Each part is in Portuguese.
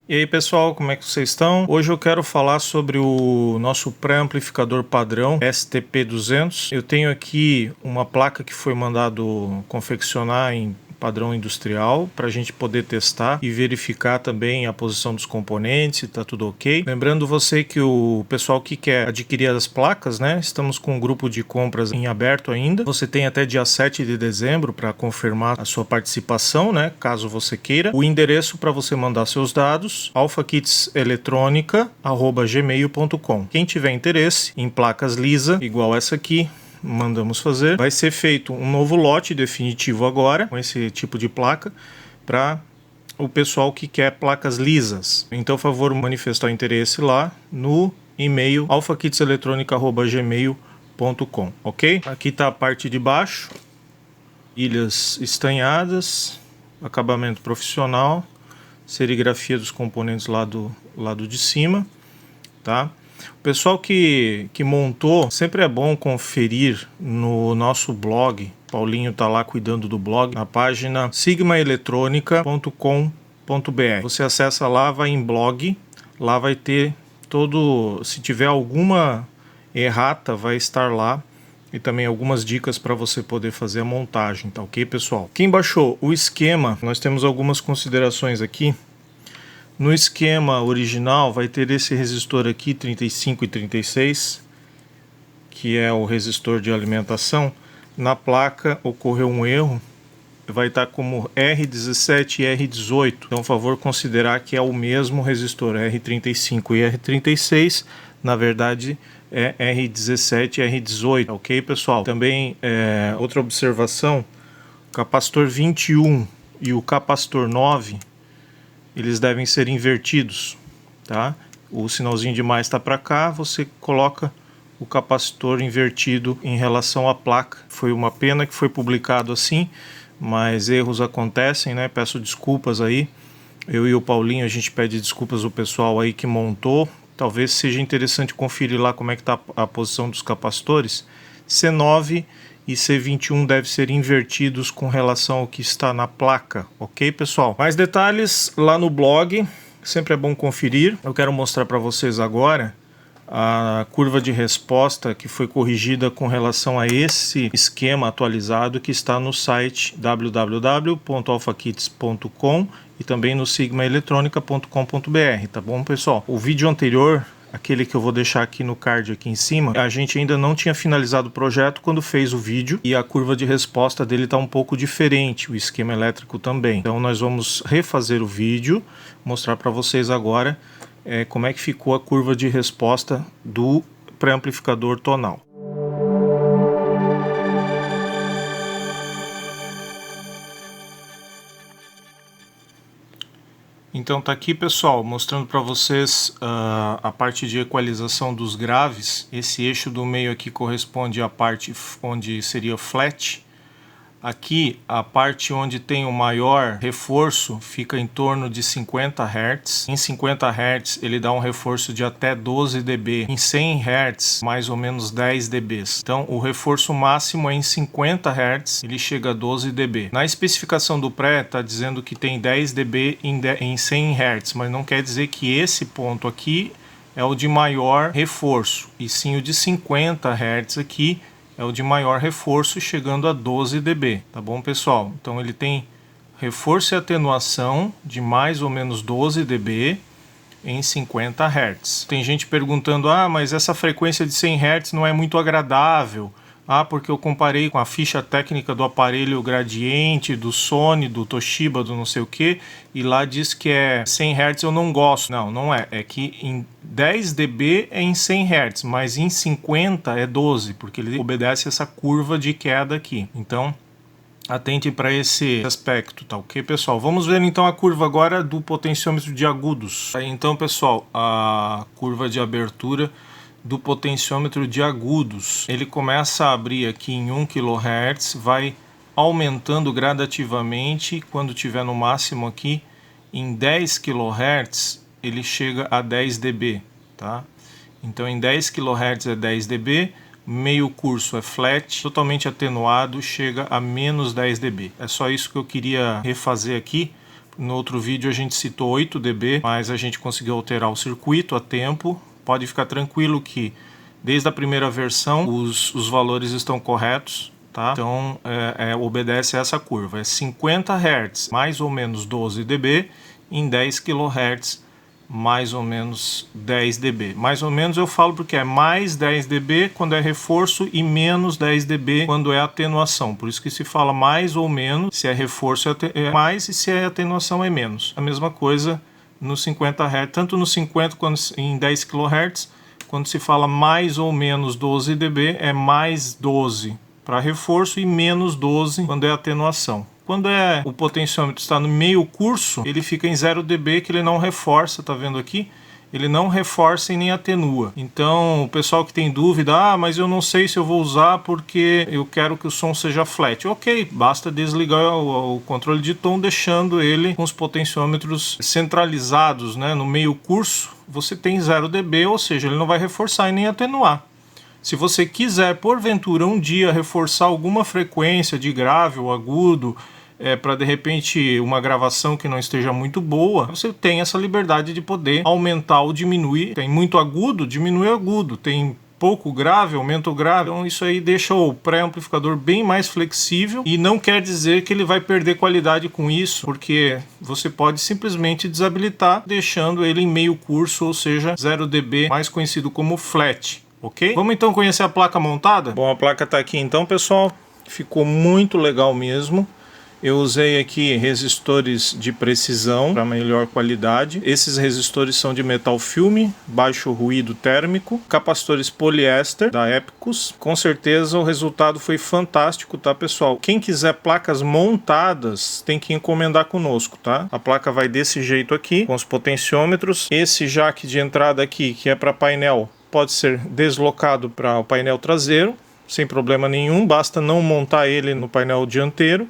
E aí pessoal, como é que vocês estão? Hoje eu quero falar sobre o nosso pré-amplificador padrão STP200. Eu tenho aqui uma placa que foi mandado confeccionar em padrão industrial para a gente poder testar e verificar também a posição dos componentes, se tá tudo ok. Lembrando você que o pessoal que quer adquirir as placas, né? Estamos com um grupo de compras em aberto ainda. Você tem até dia 7 de dezembro para confirmar a sua participação, né? Caso você queira. O endereço para você mandar seus dados: alphakitseletronica@gmail.com. Quem tiver interesse em placas lisa, igual essa aqui, mandamos fazer. Vai ser feito um novo lote definitivo agora, com esse tipo de placa, para o pessoal que quer placas lisas. Então, por favor, manifestar o interesse lá no e-mail alphakitseletronica@gmail.com, ok? Aqui está a parte de baixo, ilhas estanhadas, acabamento profissional, serigrafia dos componentes lá do lado de cima, tá? O pessoal que montou, sempre é bom conferir no nosso blog. Paulinho tá lá cuidando do blog, na página sigmaeletronica.com.br. Você acessa lá, vai em blog, lá vai ter todo, se tiver alguma errata, vai estar lá. E também algumas dicas para você poder fazer a montagem, tá ok, pessoal? Quem baixou o esquema, nós temos algumas considerações aqui. No esquema original vai ter esse resistor aqui, 35 e 36, que é o resistor de alimentação. Na placa ocorreu um erro, vai estar como R17 e R18. Então, por favor, considerar que é o mesmo resistor, R35 e R36. Na verdade, é R17 e R18, ok, pessoal? Também, outra observação, o capacitor 21 e o capacitor 9, eles devem ser invertidos, tá? O sinalzinho de mais está para cá, você coloca o capacitor invertido em relação à placa. Foi uma pena que foi publicado assim, mas erros acontecem, né? Peço desculpas aí. Eu e o Paulinho, a gente pede desculpas ao pessoal aí que montou. Talvez seja interessante conferir lá como é que está a posição dos capacitores. C9 e C21 devem ser invertidos com relação ao que está na placa, ok, pessoal? Mais detalhes lá no blog, sempre é bom conferir. Eu quero mostrar para vocês agora a curva de resposta que foi corrigida com relação a esse esquema atualizado que está no site www.alphakits.com e também no sigmaeletronica.com.br, tá bom, pessoal? O vídeo anterior, aquele que eu vou deixar aqui no card aqui em cima, a gente ainda não tinha finalizado o projeto quando fez o vídeo e a curva de resposta dele está um pouco diferente, o esquema elétrico também. Então nós vamos refazer o vídeo, mostrar para vocês agora como é que ficou a curva de resposta do pré-amplificador tonal. Então tá aqui, pessoal, mostrando para vocês a parte de equalização dos graves. Esse eixo do meio aqui corresponde à parte onde seria flat. Aqui, a parte onde tem o maior reforço fica em torno de 50 Hz. Em 50 Hz ele dá um reforço de até 12 dB. Em 100 Hz, mais ou menos 10 dB. Então, o reforço máximo é em 50 Hz, ele chega a 12 dB. Na especificação do pré, está dizendo que tem 10 dB em 100 Hz, mas não quer dizer que esse ponto aqui é o de maior reforço, e sim o de 50 Hz aqui é o de maior reforço, chegando a 12 dB, tá bom, pessoal? Então ele tem reforço e atenuação de mais ou menos 12 dB em 50 Hz. Tem gente perguntando, mas essa frequência de 100 Hz não é muito agradável. Porque eu comparei com a ficha técnica do aparelho Gradiente, do Sony, do Toshiba, do não sei o que, e lá diz que é 100 Hz, eu não gosto. Não, não é. É que em 10 dB é em 100 Hz, mas em 50 é 12, porque ele obedece essa curva de queda aqui. Então, atente para esse aspecto, tá ok, pessoal? Vamos ver então a curva agora do potenciômetro de agudos. Então, pessoal, a curva de abertura do potenciômetro de agudos. Ele começa a abrir aqui em 1 kHz, vai aumentando gradativamente, quando tiver no máximo aqui em 10 kHz, ele chega a 10 dB, tá? Então em 10 kHz é 10 dB, meio curso é flat, totalmente atenuado, chega a menos 10 dB. É só isso que eu queria refazer aqui, No outro vídeo a gente citou 8 dB, mas a gente conseguiu alterar o circuito a tempo. Pode ficar tranquilo que desde a primeira versão os valores estão corretos, tá? Então obedece a essa curva. É 50 Hz, mais ou menos 12 dB, em 10 kHz, mais ou menos 10 dB. Mais ou menos eu falo porque é mais 10 dB quando é reforço e menos 10 dB quando é atenuação. Por isso que se fala mais ou menos, se é reforço é mais e se é atenuação é menos. A mesma coisa no 50 Hz, tanto no 50 quanto em 10 kHz, quando se fala mais ou menos 12 dB, é mais 12 para reforço e menos 12 quando é atenuação. Quando o potenciômetro está no meio curso, ele fica em 0 dB, que ele não reforça, tá vendo aqui? Ele não reforça e nem atenua. Então, o pessoal que tem dúvida, mas eu não sei se eu vou usar porque eu quero que o som seja flat. Ok, basta desligar o controle de tom, deixando ele com os potenciômetros centralizados, né? No meio curso, você tem 0 dB, ou seja, ele não vai reforçar e nem atenuar. Se você quiser, porventura, um dia reforçar alguma frequência de grave ou agudo, para de repente uma gravação que não esteja muito boa, você tem essa liberdade de poder aumentar ou diminuir. Tem muito agudo, diminui o agudo. Tem pouco grave, aumenta o grave. Então isso aí deixa o pré-amplificador bem mais flexível e não quer dizer que ele vai perder qualidade com isso, porque você pode simplesmente desabilitar, deixando ele em meio curso, ou seja, 0 dB, mais conhecido como flat. Ok? Vamos então conhecer a placa montada? Bom, a placa está aqui então, pessoal. Ficou muito legal mesmo. Eu usei aqui resistores de precisão para melhor qualidade. Esses resistores são de metal filme, baixo ruído térmico, capacitores poliéster da Epicus. Com certeza o resultado foi fantástico, tá, pessoal? Quem quiser placas montadas tem que encomendar conosco, tá? A placa vai desse jeito aqui, com os potenciômetros. Esse jack de entrada aqui, que é para painel, pode ser deslocado para o painel traseiro, sem problema nenhum. Basta não montar ele no painel dianteiro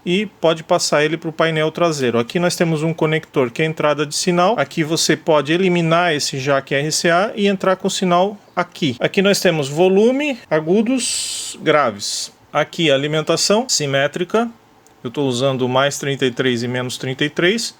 e pode passar ele para o painel traseiro. Aqui nós temos um conector que é a entrada de sinal. Aqui você pode eliminar esse jack RCA e entrar com o sinal aqui. Aqui nós temos volume, agudos, graves. Aqui a alimentação simétrica. Eu estou usando mais 33 e menos 33,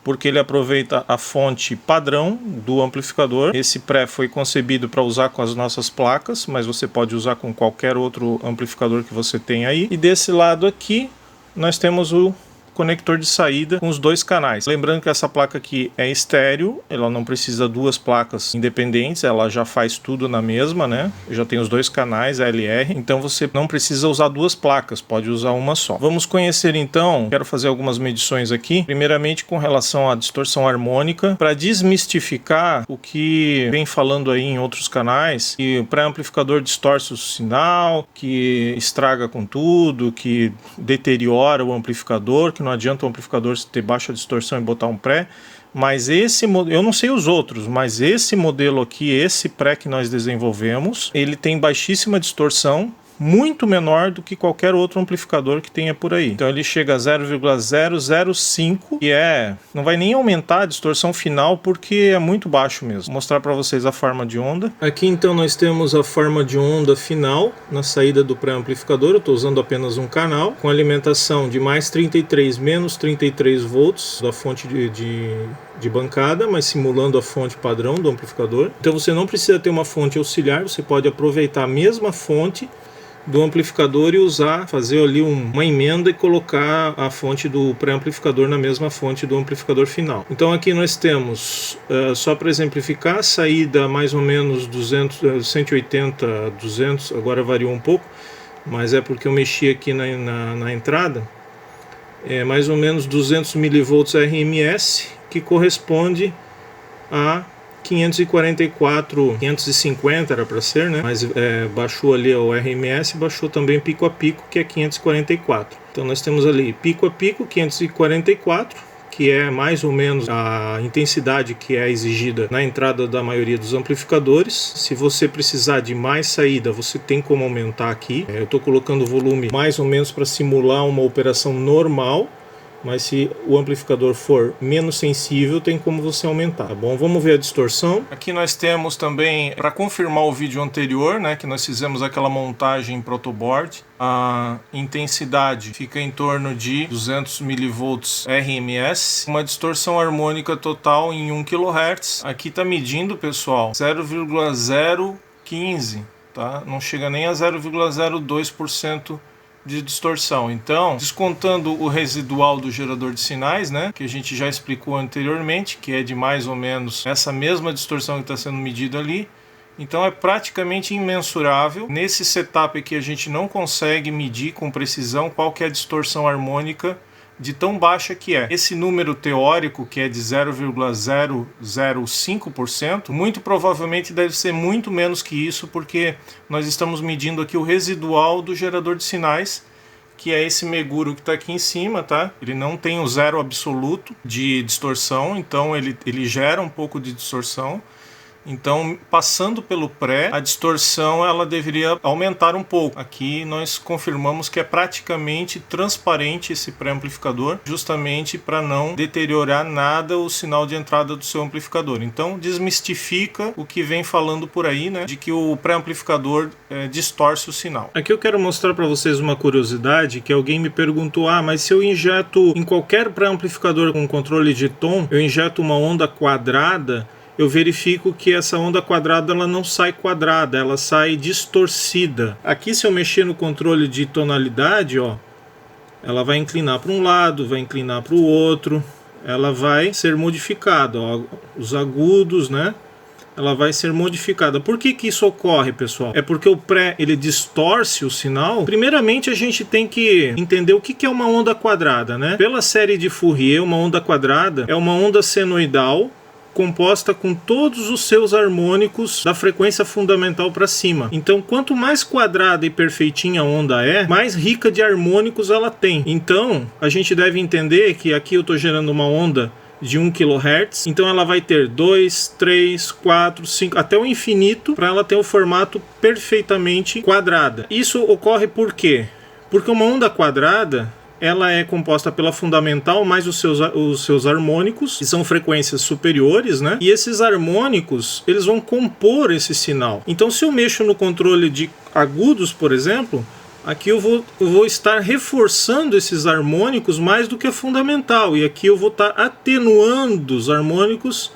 porque ele aproveita a fonte padrão do amplificador. Esse pré foi concebido para usar com as nossas placas, mas você pode usar com qualquer outro amplificador que você tem aí. E desse lado aqui nós temos o conector de saída com os 2 canais. Lembrando que essa placa aqui é estéreo, ela não precisa 2 placas independentes, ela já faz tudo na mesma, né? Já tem os 2 canais LR, então você não precisa usar 2 placas, pode usar uma só. Vamos conhecer então, quero fazer algumas medições aqui, primeiramente com relação à distorção harmônica, para desmistificar o que vem falando aí em outros canais, que o pré-amplificador distorce o sinal, que estraga com tudo, que deteriora o amplificador, que não adianta o amplificador ter baixa distorção e botar um pré, mas esse modelo, eu não sei os outros, mas esse modelo aqui, esse pré que nós desenvolvemos, ele tem baixíssima distorção, muito menor do que qualquer outro amplificador que tenha por aí. Então ele chega a 0,005 e não vai nem aumentar a distorção final porque é muito baixo mesmo. Vou mostrar para vocês a forma de onda. Aqui então nós temos a forma de onda final na saída do pré-amplificador. Eu estou usando apenas um canal com alimentação de mais 33 menos 33 volts da fonte de bancada, mas simulando a fonte padrão do amplificador. Então você não precisa ter uma fonte auxiliar, você pode aproveitar a mesma fonte do amplificador e fazer ali uma emenda e colocar a fonte do pré-amplificador na mesma fonte do amplificador final. Então aqui nós temos, só para exemplificar, saída mais ou menos 180 a 200, agora variou um pouco, mas é porque eu mexi aqui na entrada, mais ou menos 200 mV RMS, que corresponde a 544, 550 era para ser, né? Mas baixou ali o RMS, baixou também pico a pico, que é 544. Então nós temos ali pico a pico, 544, que é mais ou menos a intensidade que é exigida na entrada da maioria dos amplificadores. Se você precisar de mais saída, você tem como aumentar aqui. Eu estou colocando o volume mais ou menos para simular uma operação normal. mas se o amplificador for menos sensível, tem como você aumentar, tá bom? Vamos ver a distorção. Aqui nós temos também, para confirmar o vídeo anterior, né, que nós fizemos aquela montagem em protoboard, a intensidade fica em torno de 200 mV RMS, uma distorção harmônica total em 1 kHz. Aqui está medindo, pessoal, 0,015, tá? Não chega nem a 0,02% de distorção. Então, descontando o residual do gerador de sinais, né, que a gente já explicou anteriormente, que é de mais ou menos essa mesma distorção que está sendo medida ali, então é praticamente imensurável. Nesse setup aqui a gente não consegue medir com precisão qual que é a distorção harmônica de tão baixa que é. Esse número teórico, que é de 0,005%, muito provavelmente deve ser muito menos que isso, porque nós estamos medindo aqui o residual do gerador de sinais, que é esse Meguro que está aqui em cima, tá? Ele não tem o zero absoluto de distorção, então ele gera um pouco de distorção. Então, passando pelo pré, a distorção ela deveria aumentar um pouco. Aqui nós confirmamos que é praticamente transparente esse pré-amplificador, justamente para não deteriorar nada o sinal de entrada do seu amplificador. Então, desmistifica o que vem falando por aí, né, de que o pré-amplificador distorce o sinal. Aqui eu quero mostrar para vocês uma curiosidade, que alguém me perguntou, mas se eu injeto em qualquer pré-amplificador com controle de tom, eu injeto uma onda quadrada, eu verifico que essa onda quadrada ela não sai quadrada, ela sai distorcida. Aqui, se eu mexer no controle de tonalidade, ó, ela vai inclinar para um lado, vai inclinar para o outro, ela vai ser modificada, ó, os agudos, né? Ela vai ser modificada. Por que que isso ocorre, pessoal? É porque o pré, ele distorce o sinal. Primeiramente, a gente tem que entender o que que é uma onda quadrada, né? Pela série de Fourier, uma onda quadrada é uma onda senoidal composta com todos os seus harmônicos da frequência fundamental para cima. Então, quanto mais quadrada e perfeitinha a onda é, mais rica de harmônicos ela tem. Então, a gente deve entender que aqui eu estou gerando uma onda de 1 kHz, então ela vai ter 2, 3, 4, 5, até o infinito, para ela ter o formato perfeitamente quadrada. Isso ocorre por quê? Porque uma onda quadrada ela é composta pela fundamental mais os seus harmônicos, que são frequências superiores, né? E esses harmônicos, eles vão compor esse sinal. Então, se eu mexo no controle de agudos, por exemplo, aqui eu vou estar reforçando esses harmônicos mais do que a fundamental. E aqui eu vou estar atenuando os harmônicos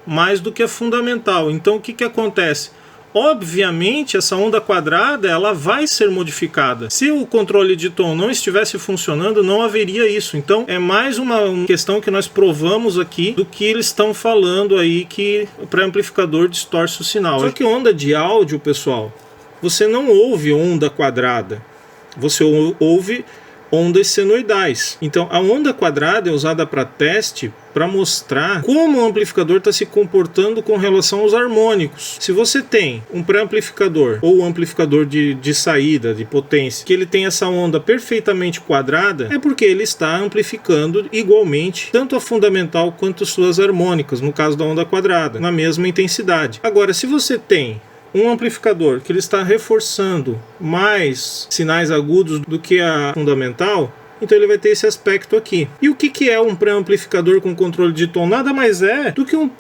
mais do que a fundamental. Então, o que que acontece? Obviamente, essa onda quadrada ela vai ser modificada. Se o controle de tom não estivesse funcionando, não haveria isso. Então, é mais uma questão que nós provamos aqui do que eles estão falando aí, que o pré-amplificador distorce o sinal. Só que onda de áudio, pessoal, você não ouve onda quadrada. Você ouve ondas senoidais. Então, a onda quadrada é usada para teste, para mostrar como o amplificador está se comportando com relação aos harmônicos. Se você tem um pré-amplificador ou um amplificador de saída, de potência, que ele tem essa onda perfeitamente quadrada, é porque ele está amplificando igualmente tanto a fundamental quanto suas harmônicas, no caso da onda quadrada, na mesma intensidade. Agora, se você tem um amplificador que ele está reforçando mais sinais agudos do que a fundamental, então ele vai ter esse aspecto aqui. E o que é um pré-amplificador com controle de tom? Nada mais é do que um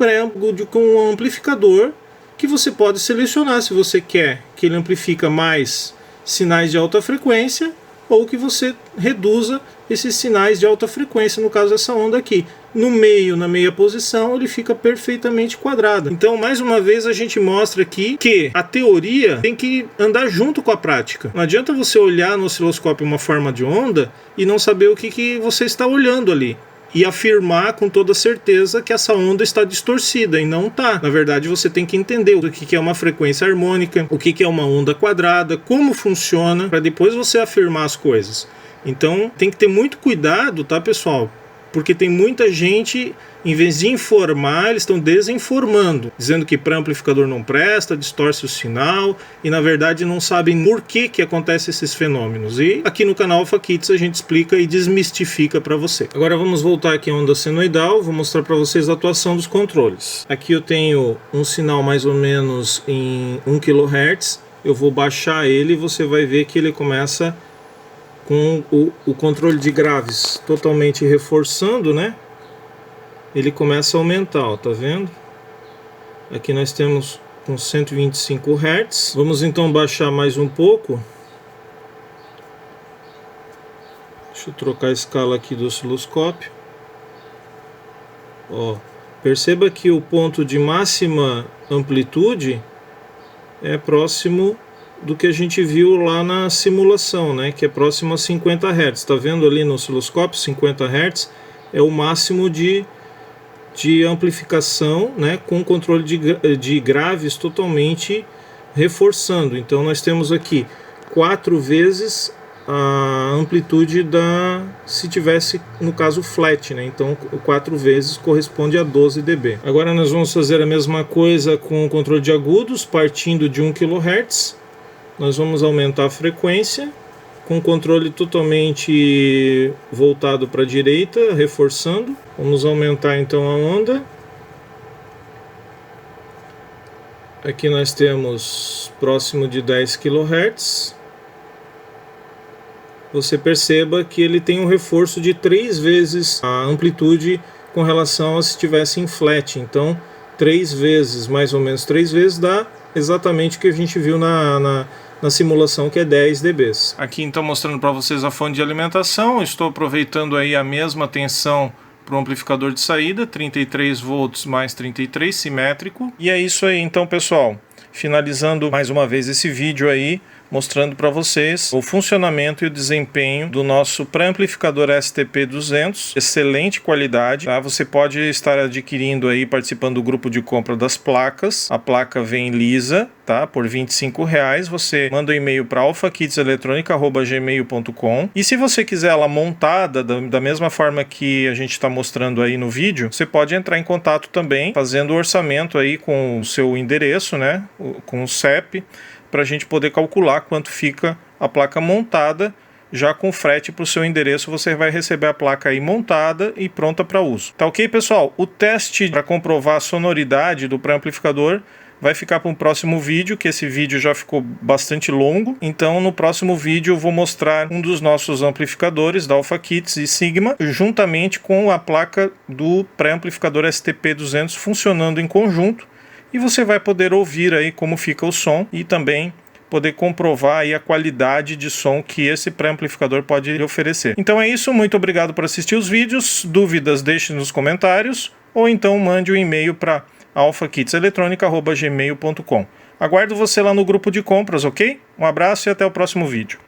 amplificador que você pode selecionar se você quer que ele amplifique mais sinais de alta frequência ou que você reduza esses sinais de alta frequência, no caso dessa onda aqui. No meio, na meia posição, ele fica perfeitamente quadrado. Então, mais uma vez, a gente mostra aqui que a teoria tem que andar junto com a prática. Não adianta você olhar no osciloscópio uma forma de onda e não saber o que você está olhando ali. E afirmar com toda certeza que essa onda está distorcida, e não está. Na verdade, você tem que entender o que é uma frequência harmônica, o que é uma onda quadrada, como funciona, para depois você afirmar as coisas. Então, tem que ter muito cuidado, tá, pessoal? Porque tem muita gente, em vez de informar, eles estão desinformando, dizendo que pré-amplificador não presta, distorce o sinal, e na verdade não sabem por que acontecem esses fenômenos. E aqui no canal Alpha Kits a gente explica e desmistifica para você. Agora vamos voltar aqui à onda senoidal, vou mostrar para vocês a atuação dos controles. Aqui eu tenho um sinal mais ou menos em 1 kHz, eu vou baixar ele e você vai ver que ele começa com o controle de graves totalmente reforçando, né? Ele começa a aumentar, ó, tá vendo? Aqui nós temos com 125 Hz. Vamos então baixar mais um pouco. Deixa eu trocar a escala aqui do osciloscópio. Ó, perceba que o ponto de máxima amplitude é próximo do que a gente viu lá na simulação, né? Que é próximo a 50 Hz. Está vendo ali no osciloscópio? 50 Hz é o máximo de amplificação, né? Com controle de graves totalmente reforçando. Então nós temos aqui 4 vezes a amplitude se tivesse no caso flat, né? Então 4 vezes corresponde a 12 dB. Agora nós vamos fazer a mesma coisa com o controle de agudos, partindo de 1 kHz. Nós vamos aumentar a frequência com o controle totalmente voltado para a direita, reforçando. Vamos aumentar então a onda. Aqui nós temos próximo de 10 kHz. Você perceba que ele tem um reforço de 3 vezes a amplitude com relação a se estivesse em flat. Então 3 vezes, mais ou menos 3 vezes, dá exatamente o que a gente viu na simulação, que é 10 dB. Aqui então mostrando para vocês a fonte de alimentação. Estou aproveitando aí a mesma tensão para o amplificador de saída, 33 volts mais 33, simétrico. E é isso aí então, pessoal. Finalizando mais uma vez esse vídeo aí, mostrando para vocês o funcionamento e o desempenho do nosso pré-amplificador STP200, excelente qualidade, tá? Você pode estar adquirindo aí, participando do grupo de compra das placas. A placa vem lisa, tá? Por R$25. Você manda um e-mail para alphakitseletronica@gmail.com. E se você quiser ela montada da mesma forma que a gente está mostrando aí no vídeo, você pode entrar em contato também, fazendo o orçamento aí com o seu endereço, né? Com o CEP, para a gente poder calcular quanto fica a placa montada. Já com frete para o seu endereço, você vai receber a placa aí montada e pronta para uso. Tá ok, pessoal? O teste para comprovar a sonoridade do pré-amplificador vai ficar para um próximo vídeo, que esse vídeo já ficou bastante longo. Então no próximo vídeo eu vou mostrar um dos nossos amplificadores da Alphakits e Sigma, juntamente com a placa do pré-amplificador STP200 funcionando em conjunto. E você vai poder ouvir aí como fica o som e também poder comprovar aí a qualidade de som que esse pré-amplificador pode lhe oferecer. Então é isso, muito obrigado por assistir os vídeos. Dúvidas deixe nos comentários ou então mande um e-mail para alphakitseletronica@gmail.com. Aguardo você lá no grupo de compras, ok? Um abraço e até o próximo vídeo.